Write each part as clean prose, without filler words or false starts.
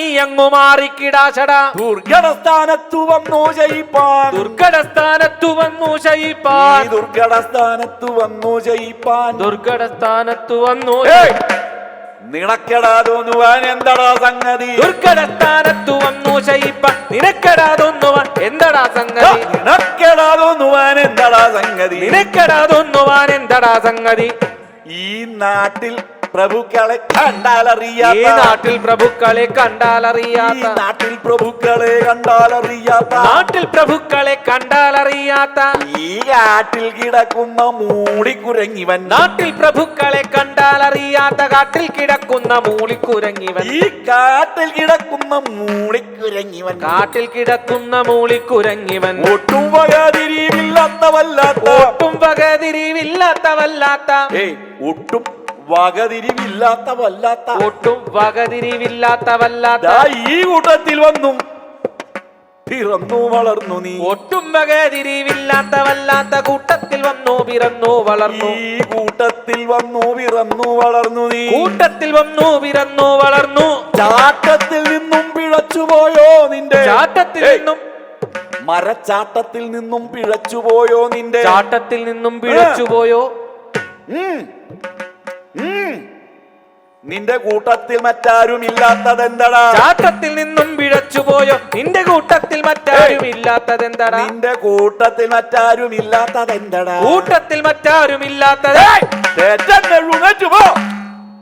നീയങ്ങു മാറിക്കിടാശടാ. ദുർഘടസ്ഥാനത്തു വന്നു ജയിപ്പാൻ, ദുർഘടസ്ഥാനത്തു വന്നു ശയിപ്പാൻ, ദുർഘടസ്ഥാനത്തു വന്നു ജയിപ്പാൻ, ദുർഘടസ്ഥാനത്തു വന്നു നിണക്കെടാ തോന്നുവാൻ എന്തടാ സംഗതി, ദുർഘടസ്ഥാനത്തു വന്നു ശയിപ്പാൻ നിനക്കെടാ തോന്നുവാൻ എന്തടാ സംഗതി, നിണക്കെടാ തോന്നുവാൻ എന്തടാ സംഗതി, നിനക്കെടാ തോന്നുവാൻ എന്തടാ സംഗതി. ഈ നാട്ടിൽ പ്രഭുക്കളെ കണ്ടാലറിയാത്ത, ഈ നാട്ടിൽ പ്രഭുക്കളെ കണ്ടാലറിയാത്ത, ഈ നാട്ടിൽ പ്രഭുക്കളെ കണ്ടാലറിയാത്ത, നാട്ടിൽ പ്രഭുക്കളെ കണ്ടാലറിയാത്ത, ഈ കാട്ടിൽ കിടക്കുന്ന മൂളിക്കുരങ്ങിവൻ, നാട്ടിൽ പ്രഭുക്കളെ കണ്ടാലറിയാത്ത കാട്ടിൽ കിടക്കുന്ന മൂളിക്കുരങ്ങിവൻ, ഈ കാട്ടിൽ കിടക്കുന്ന മൂളിക്കുരങ്ങിവൻ, കാട്ടിൽ കിടക്കുന്ന മൂളിക്കുരങ്ങിവൻ, ഒട്ടും വകതിരിവില്ലാത്തവല്ലാത്ത, ഒട്ടും വകതിരിവില്ലാത്തവല്ലാത്ത, ഒട്ടും വകതിരിവില്ലാത്തവല്ലാത്ത, ഒട്ടും വകതിരിവില്ലാത്തവല്ലാത്ത, ഈ കൂട്ടത്തിൽ വന്നു പിറന്നു വളർന്നു നീ, ഒട്ടും വകതിരിവില്ലാത്തവല്ലാത്ത കൂട്ടത്തിൽ വന്നു പിറന്നു വളർന്നു, ഈ കൂട്ടത്തിൽ വന്നു പിറന്നു വളർന്നു നീ, കൂട്ടത്തിൽ വന്നു പിറന്നു വളർന്നു. ചാട്ടത്തിൽ നിന്നും പിഴച്ചുപോയോ നിന്റെ, ചാട്ടത്തിൽ നിന്നും, മരച്ചാട്ടത്തിൽ നിന്നും പിഴച്ചുപോയോ നിന്റെ, ചാട്ടത്തിൽ നിന്നും പിഴച്ചുപോയോ, നിന്റെ കൂട്ടത്തിൽ മറ്റാരും ഇല്ലാത്തതെന്തടാ, ചാട്ടത്തിൽ നിന്നും പിഴച്ചുപോയോ നിന്റെ കൂട്ടത്തിൽ മറ്റാരും ഇല്ലാത്തതെന്തടാ, നിന്റെ കൂട്ടത്തിൽ മറ്റാരും ഇല്ലാത്തതെന്തടാ, കൂട്ടത്തിൽ മറ്റാരും ഇല്ലാത്തത് തെറ്റെഴുന്നേറ്റു പോ,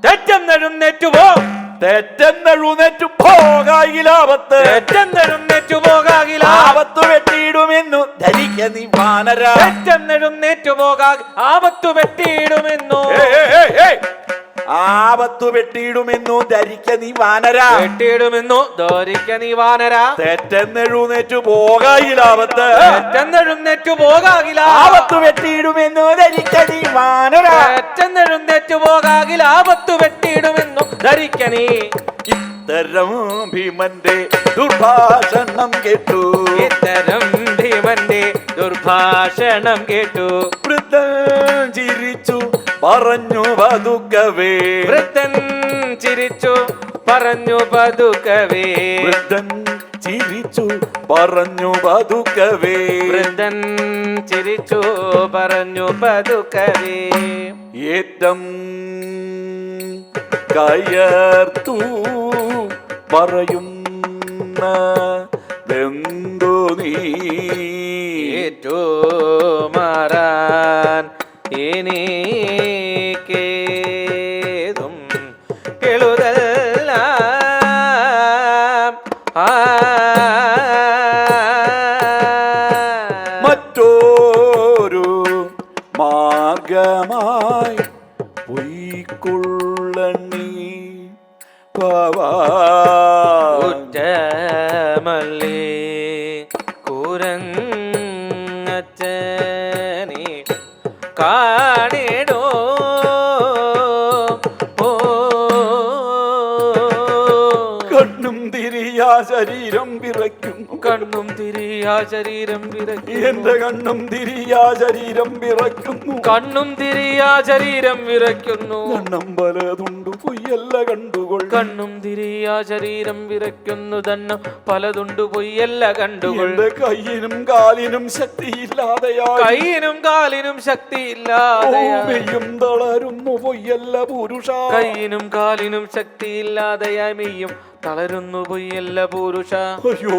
തെറ്റെന്നെഴുന്നേറ്റു പോ, തെറ്റെഴുന്നേറ്റു പോകാകിലാപത്ത്, തെറ്റെന്നെഴുന്നേറ്റു പോകാകില ആപത്തു വെട്ടിയിടുമെന്നു ധരിക്ക നീ വാനര, തെറ്റെന്നെഴുന്നേറ്റു പോകാ ആപത്തു വെട്ടിയിടുമെന്നു, ആപത്തു വെട്ടിയിടുമെന്നു ധരിക്ക നീ വാനര, വെട്ടിയിടുമെന്നു ധരിക്ക നീ വാനര, തെറ്റെന്നെഴുന്നേറ്റു പോകാകിലാപത്ത്, തെറ്റെന്നെഴുന്നേറ്റു പോകാകില ആപത്തു വെട്ടിയിടുമെന്നു ധരിക്ക നീ വാനര, തെറ്റെന്നെഴുന്നേറ്റു പോകാകില ആപത്തു വെട്ടിയിടുമെന്നു ധരിക്ക നീ. ഇത്തരം ഭീമന്റെ ദുർഭാഷണം കേട്ടു, ഇത്തരം ഭീമന്റെ ദുർഭാഷണം കേട്ടു, വൃദ്ധൻ ചിരിച്ചു പറഞ്ഞു പതുക്കവേ, വൃദ്ധൻ ചിരിച്ചു പറഞ്ഞു പതുക്കവേ, വൃദ്ധൻ ചിരിച്ചു പറഞ്ഞു പതുക്കവേ, വൃദ്ധൻ ചിരിച്ചു പറഞ്ഞു പതുക്കവേ. ഏറ്റം കയർത്തു പറയുന്നതെന്തു നീ, ഏറ്റു മാറാൻ എനിക്കേതും എഴുതല്ല മറ്റൊരു മാർഗമായി പൊയ്ക്കൊള്ളണി കുറ്റമല്ലേ കുരങ്ങച്ചനെ കാണിടോ കണ്ണും തിരിയാ ശരീരം വിറയ്ക്കുന്നു, കണ്ണും തിരിയാ ശരീരം വിറയ്ക്കുന്നു, എന്റെ കണ്ണും തിരിയാ ശരീരം വിറയ്ക്കുന്നു, കണ്ണും തിരിയാ ശരീരം വിറയ്ക്കുന്നു, കണ്ണം പലതുണ്ടു പൊയ്യല്ല കണ്ടുകൊൾ, കണ്ണും തിരിയാ ശരീരം വിറയ്ക്കുന്നു തന്നെ പലതുണ്ടു പൊയ്യല്ല കണ്ടുകൊൾ, എന്റെ കയ്യിനും കാലിനും ശക്തിയില്ലാതെയായി, കയ്യിനും കാലിനും ശക്തിയില്ലാതെയായി, മെയ്യും തളരുന്നു പൊയ്യല്ല പുരുഷ, കയ്യിനും കാലിനും ശക്തിയില്ലാതെയായി മെയ്യും തളരുന്നു പൊയ്യല്ല പുരുഷ. അയ്യോ